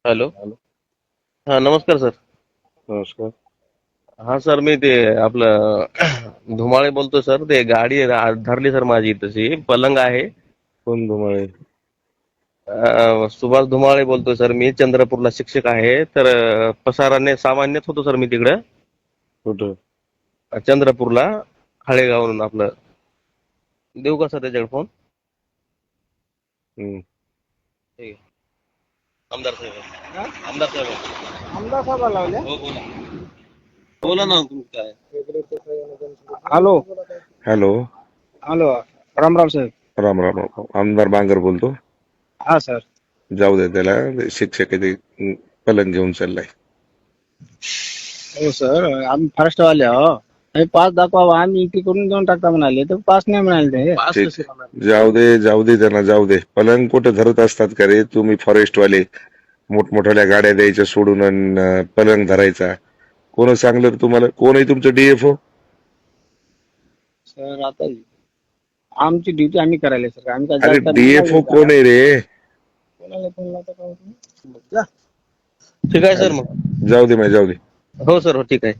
Hello. Hello. हा, नमस्कार sir. नमस्कार. हा सर, मी ते आपलं धुमाळे बोलतो सर. ते गाडी धरली सर माझी, तशी पलंग आहे. कोण धुमाळे? सुभाष धुमाळे बोलतोय सर. मी चंद्रपूरला शिक्षक आहे. तर पसाराने सामान्यच होतो सर मी तिकडं कुठं? चंद्रपूरला, खाळेगावरून. आपलं देऊ का सर त्याच्याकडे फोन? हम्म. ठीक आहे. आमदार साहेब. आमदार साहेब. आमदार साहेब लावल्या. हो, बोला. बोला ना, तुमचं काय? Hello. Hello. Hello. Ram Ram साहेब. राम राम राम. आमदार बांगर बोलतो. हा सर. जाऊ दे त्याला. शिक्षक आहे ते, पलंग घेऊन चाललाय. हो सर, आम्ही फॉरेस्टवाले हो. हे पास दाखवा, आम्ही इकडे करून देऊन टाकता म्हणाले, तर पास नाही म्हणाले ते. पास ठीक. कसे होणार? जाऊ दे त्यांना, जाऊ दे. पलंग कुठं धरत असतात का रे तुम्ही? फॉरेस्टवाले मोठमोठ्या गाड्या द्यायच्या सोडून आणि पलंग धरायचा. कोण सांगलं तुम्हाला? कोण आहे तुमचं डीएफओ? सर आता आमची ड्युटी आम्ही करायला सर. आम्ही काय अरे जास्त डीएफओ कोण आहे रे? कोणाला फोन लावता का हो तुम्ही? जा. ठीक आहे सर मग. जाऊ दे. हो सर, हो, ठीक आहे.